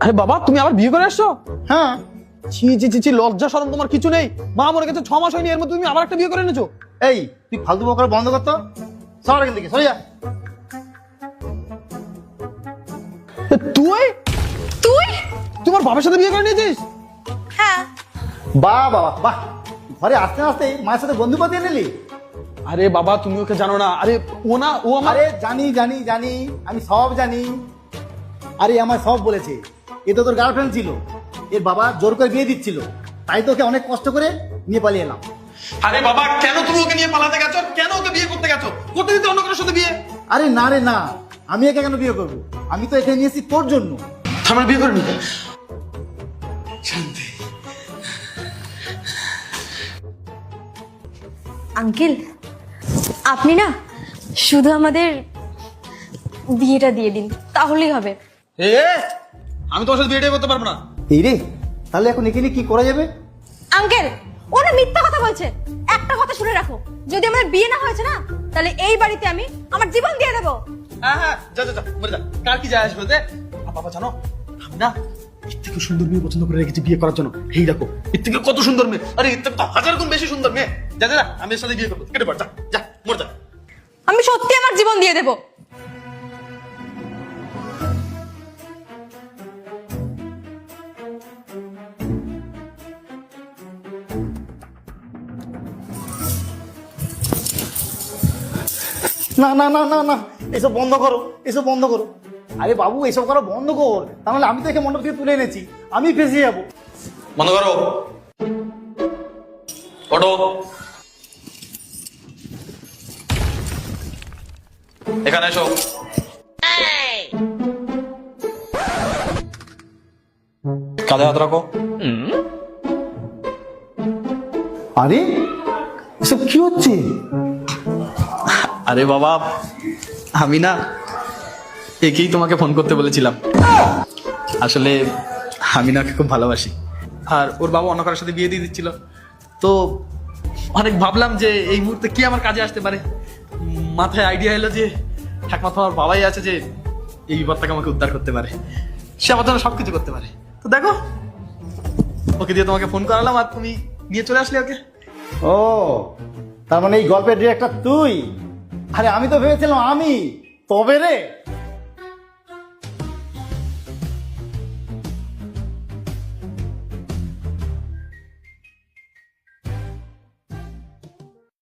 আরে বাবা তুমি আবার বিয়ে করে আসছো? হ্যাঁ। ছি ছি ছি ছি, লজ্জা শরম তোমার কিছু নেই? মা মরে গেছে 6 মাস হয়নি, এর মধ্যে তুমি আবার একটা বিয়ে করে এনেছো? এই তুই ফালতু বকরা বন্ধ কর তো, সর এখান থেকে, সরে যা। তুই তুই? তোমার বাবার সাথে বিয়ে করে নিয়েছিস? হ্যাঁ। বাহ বাবা বাহ, ঘরে আসতে আসতে মায়ের সাথে বন্ধু পাতিয়ে নিলি? আরে বাবা তুমি ওকে জানো না। আরে ও আমার আরে জানি জানি জানি, আমি সব জানি। আরে আমার সব বলেছে, এ তো তোর গার্লফ্রেন্ড ছিল, এর বাবা জোর করে বিয়ে দিচ্ছিল, তাই তো ওকে অনেক কষ্ট করে নিয়ে পালিয়ে এলাম। আরে বাবা কেন তুমি ওকে নিয়ে পালাতে গেছো? কেন ওকে বিয়ে করতে গেছো? করতে দিতে অন্য কারোর সাথে বিয়ে? আরে না রে না, আমি একে কেন বিয়ে করবো? আমি তো এখানে নিয়েছি তোর জন্য। আমার বিয়ে করে নিতে শান্তি। আঙ্কেল, আপনি না শুধু আমাদের বিয়েটা দিয়ে দিন, তাহলেই হবে। এ আমি তোমার সাথে বিয়েটাই করতে পারবো না। এই রে, তাহলে এখন এখানে কি করা যাবে? আঙ্কেল, ওরা মিথ্যা কথা বলছে। একটা কথা শুনে রাখো, যদি আমার বিয়ে না হয়েছে না, তাহলে এই বাড়িতে আমি আমার জীবন দিয়ে দেবো। হ্যাঁ হ্যাঁ, যা যা যা, মরে যা, কার কি যায় আসবে? বাবা জানো আমি না এর থেকে সুন্দর মেয়ে পছন্দ করে রেখেছি বিয়ে করার জন্য। এই দেখো এর থেকে কত সুন্দর মেয়ে, আরে এর থেকে তো 1000 গুণ বেশি সুন্দর মেয়ে। যা যা যা, আমি এর সাথে বিয়ে করবো, কেটে পড়, যা যা, মরে যা। আমি সত্যি আমার জীবন দিয়ে দেবো। না না না না না, এসব বন্ধ করো, এসব বন্ধ করো। আরে বাবু এসব করা বন্ধ কর, তাহলে আমি তো একে মণ্ডপ থেকে তুলে এনেছি, আমি ফেসে যাবো। বন্ধ করো, ওঠো। এখানে এসো। কাঁধে হাত রাখো। আরে এসব কি হচ্ছে? আরে বাবা আমি না একেই তোমাকে ফোন করতে বলেছিলাম। আসলে আমি না ওকে খুব ভালোবাসি, আর ওর বাবা অন্য কারোর সাথে বিয়ে দিয়ে দিচ্ছিল, তো অনেক ভাবলাম যে এই মুহূর্তে কি আমার কাজে আসতে পারে। মাথায় আইডিয়া এলো যে একমাত্র আমার বাবাই আছে যে এই বিপদ থেকে আমাকে উদ্ধার করতে পারে, সে আমার জন্য সবকিছু করতে পারে। তো দেখো ওকে দিয়ে তোমাকে ফোন করালাম আর তুমি নিয়ে চলে আসলে ওকে। ও তার মানে এই গল্পের ডিরেক্টর তুই? আরে আমি তো ভেবেছিলাম আমি, তবে রে